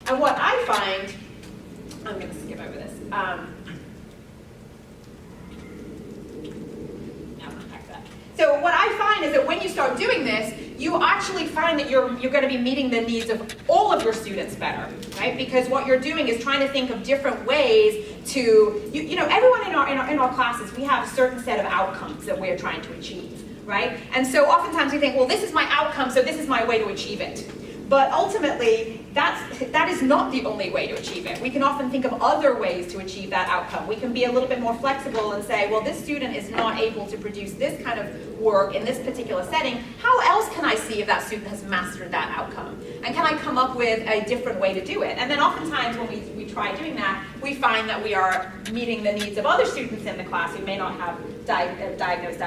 And what I find, I'm going to skip over this. So what I find is that when you start doing this, you actually find that you're going to be meeting the needs of all of your students better, right? Because what you're doing is trying to think of different ways to, you know, everyone in our classes, we have a certain set of outcomes that we're trying to achieve, right? And so oftentimes we think, well, this is my outcome, so this is my way to achieve it. But ultimately, that is not the only way to achieve it. We can often think of other ways to achieve that outcome. We can be a little bit more flexible and say, well, this student is not able to produce this kind of work in this particular setting. How else can I see if that student has mastered that outcome? And can I come up with a different way to do it? And then oftentimes when we try doing that, we find that we are meeting the needs of other students in the class who may not have diagnosed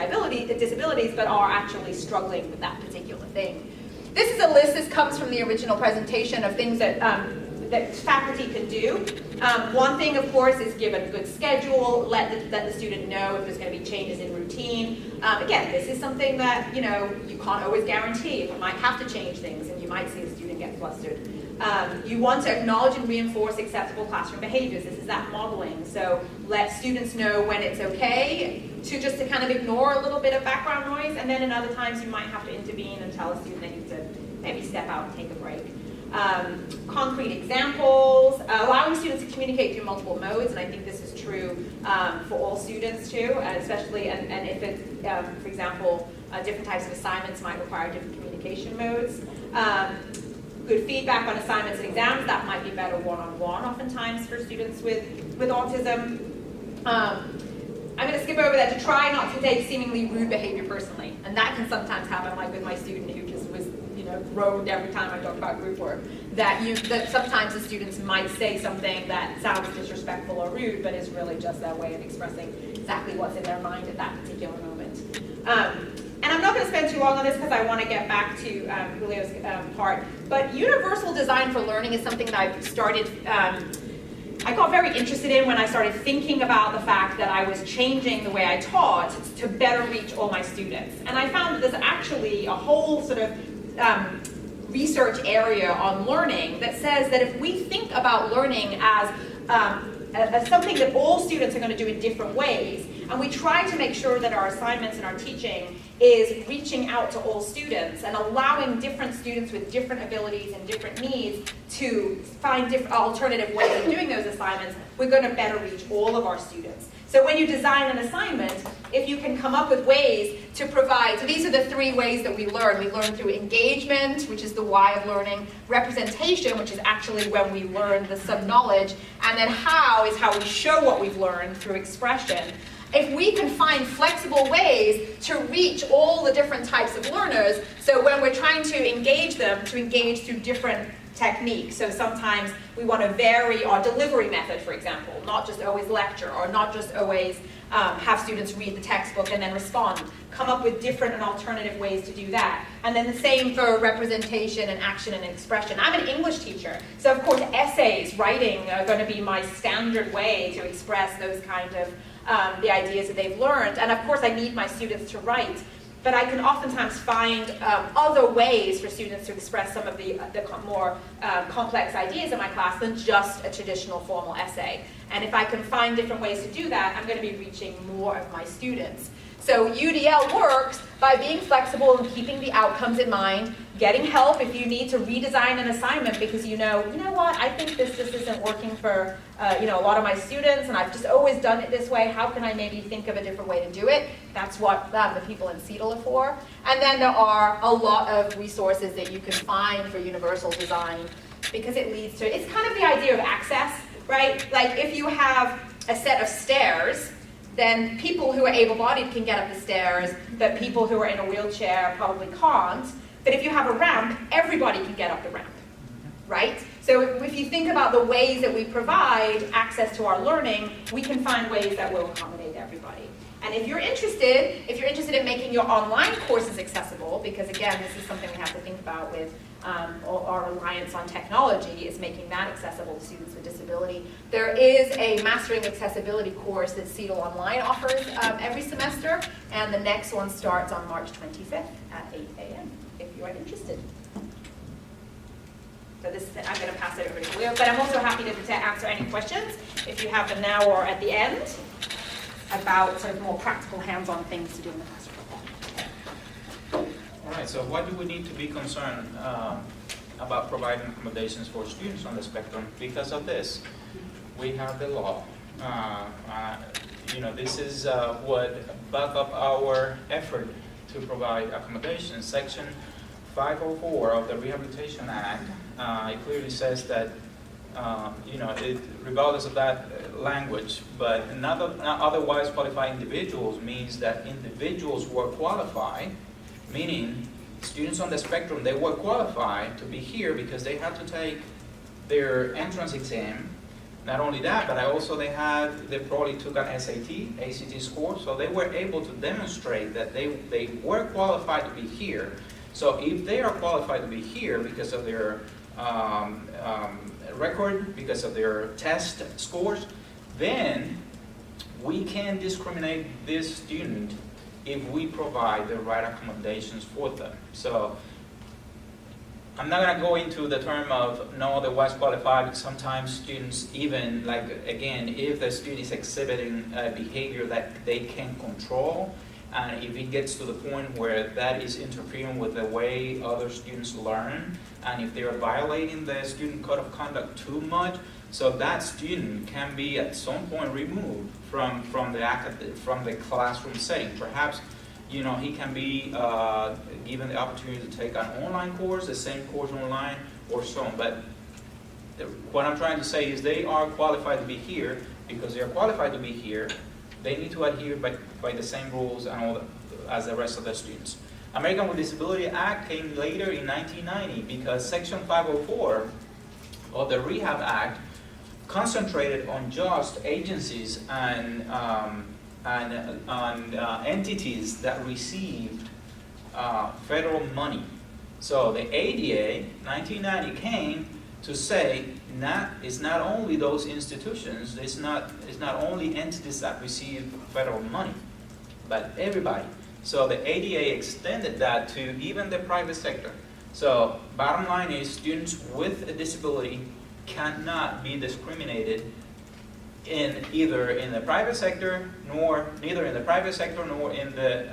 disabilities, but are actually struggling with that particular thing. This is a list. This comes from the original presentation of things that that faculty can do. One thing, of course, is give a good schedule, let the student know if there's going to be changes in routine. Again, this is something that, you know, you can't always guarantee. You might have to change things, and you might see a student get flustered. You want to acknowledge and reinforce acceptable classroom behaviors. This is that modeling. So let students know when it's okay to kind of ignore a little bit of background noise, and then in other times you might have to intervene and tell a student they need to maybe step out and take a break. Concrete examples, allowing students to communicate through multiple modes, and I think this is true for all students too, especially, and if it's, for example, different types of assignments might require different communication modes. Good feedback on assignments and exams, that might be better one-on-one oftentimes for students with autism. I'm going to skip over that, to try not to take seemingly rude behavior personally. And that can sometimes happen, like with my student who just was, you know, groaned every time I talked about group work. That sometimes the students might say something that sounds disrespectful or rude, but is really just their way of expressing exactly what's in their mind at that particular moment. And I'm not going to spend too long on this because I want to get back to Julio's part. But universal design for learning is something that I've started, I got very interested in when I started thinking about the fact that I was changing the way I taught to better reach all my students. And I found that there's actually a whole sort of research area on learning that says that if we think about learning as something that all students are going to do in different ways, and we try to make sure that our assignments and our teaching is reaching out to all students and allowing different students with different abilities and different needs to find different alternative ways of doing those assignments, we're going to better reach all of our students. So when you design an assignment, if you can come up with ways to provide, so these are the three ways that we learn. We learn through engagement, which is the why of learning, representation, which is actually when we learn the sub-knowledge, and then how is how we show what we've learned through expression. If we can find flexible ways to reach all the different types of learners, so when we're trying to engage them, to engage through different techniques. So sometimes we want to vary our delivery method, for example, not just always lecture, or not just always have students read the textbook and then respond. Come up with different and alternative ways to do that. And then the same for representation and action and expression. I'm an English teacher, so of course essays, writing are going to be my standard way to express those kind of the ideas that they've learned. And of course I need my students to write, but I can oftentimes find other ways for students to express some of the more complex ideas in my class than just a traditional formal essay. And if I can find different ways to do that, I'm going to be reaching more of my students. So UDL works by being flexible and keeping the outcomes in mind, getting help if you need to redesign an assignment because you know what, I think this just isn't working for a lot of my students, and I've just always done it this way. How can I maybe think of a different way to do it? That's what the people in CETL are for. And then there are a lot of resources that you can find for universal design because it leads to, it's kind of the idea of access, right? Like if you have a set of stairs, then people who are able-bodied can get up the stairs, but people who are in a wheelchair probably can't. But if you have a ramp, everybody can get up the ramp, right? So if you think about the ways that we provide access to our learning, we can find ways that will accommodate everybody. And if you're interested in making your online courses accessible, because again, this is something we have to think about with our reliance on technology, is making that accessible to students with disability. There is a Mastering Accessibility course that CETL Online offers every semester, and the next one starts on March 25th at 8 a.m. if you are interested. So this is, I'm going to pass it over to Leo, but I'm also happy to answer any questions, if you have them now or at the end, about sort of more practical hands-on things to do in the classroom. All right, so why do we need to be concerned about providing accommodations for students on the spectrum? Because of this. We have the law. This is what back up our effort to provide accommodations. Section 504 of the Rehabilitation Act, it clearly says that, regardless of that language, but not otherwise qualified individuals means that individuals who are qualified, meaning students on the spectrum, they were qualified to be here because they had to take their entrance exam. Not only that, but they probably took an SAT, ACT score, so they were able to demonstrate that they were qualified to be here. So if they are qualified to be here because of their record, because of their test scores, then we can discriminate this student if we provide the right accommodations for them. So I'm not going to go into the term of no otherwise qualified, because sometimes students even, again, if the student is exhibiting a behavior that they can control, and if it gets to the point where that is interfering with the way other students learn, and if they are violating the student code of conduct too much, so that student can be at some point removed from the classroom setting. Perhaps, he can be given the opportunity to take an online course, the same course online, or so on. But what I'm trying to say is they are qualified to be here. Because they are qualified to be here, they need to adhere by the same rules and all as the rest of the students. American with Disability Act came later in 1990 because Section 504 of the Rehab Act concentrated on just agencies and entities that received federal money. So the ADA, 1990, came to say it's not only those institutions, it's not only entities that receive federal money, but everybody. So the ADA extended that to even the private sector. So bottom line is students with a disability cannot be discriminated neither in the private sector nor in the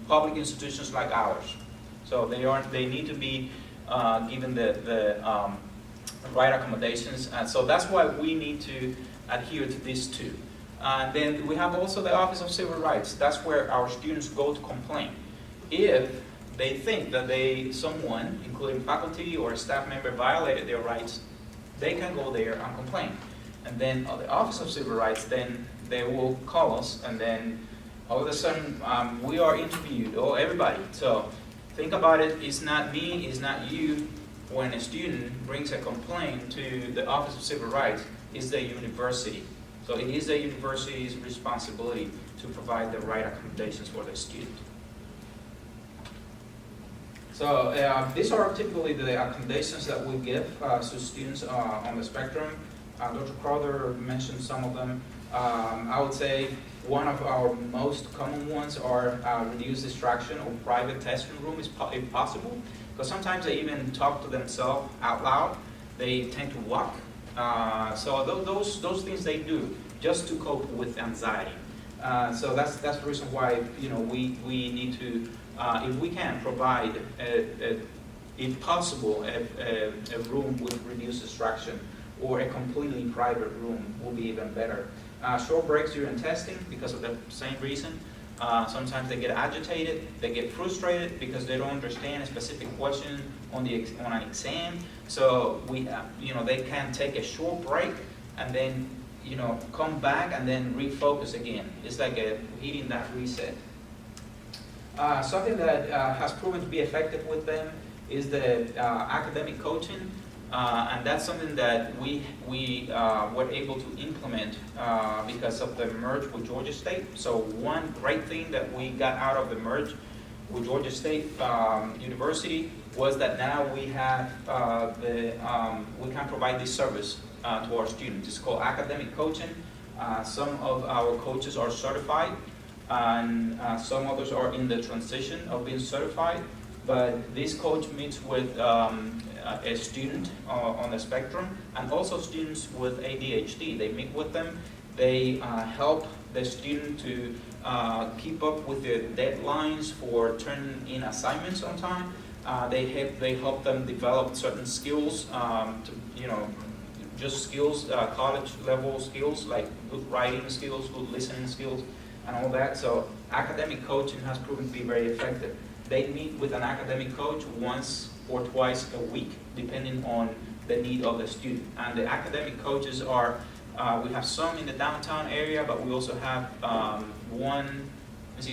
public institutions like ours. So they need to be given the right accommodations, and so that's why we need to adhere to these two. Then we have also the Office of Civil Rights. That's where our students go to complain if they think that someone, including faculty or a staff member, violated their rights. They can go there and complain. And then the Office of Civil Rights, then they will call us, and then all of a sudden we are interviewed, or everybody. So think about it, it's not me, it's not you. When a student brings a complaint to the Office of Civil Rights, it's the university. So it is the university's responsibility to provide the right accommodations for the student. So these are typically the accommodations that we give to students on the spectrum. Dr. Crowther mentioned some of them. I would say one of our most common ones are reduced distraction or private testing room, if possible. Because sometimes they even talk to themselves out loud. They tend to walk. So those things they do just to cope with anxiety. So that's the reason why we need to, if we can, provide if possible a room with reduced distraction, or a completely private room will be even better. Short breaks during testing because of the same reason. Sometimes they get agitated, they get frustrated because they don't understand a specific question on an exam. So they can take a short break and then come back and then refocus again. It's like hitting that reset. Something that has proven to be effective with them is the academic coaching. And that's something that we were able to implement because of the merge with Georgia State. So one great thing that we got out of the merge with Georgia State University was that now we have we can provide this service to our students. It's called academic coaching. Some of our coaches are certified, and some others are in the transition of being certified. But this coach meets with a student on the spectrum, and also students with ADHD. They meet with them, they help the student to keep up with the deadlines for turning in assignments on time. They help them develop certain skills, just skills, college level skills like good writing skills, good listening skills, and all that. So academic coaching has proven to be very effective. They meet with an academic coach once or twice a week, depending on the need of the student. And the academic coaches are, we have some in the downtown area, but we also have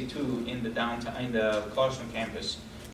two in the downtown, in the Clarkson campus.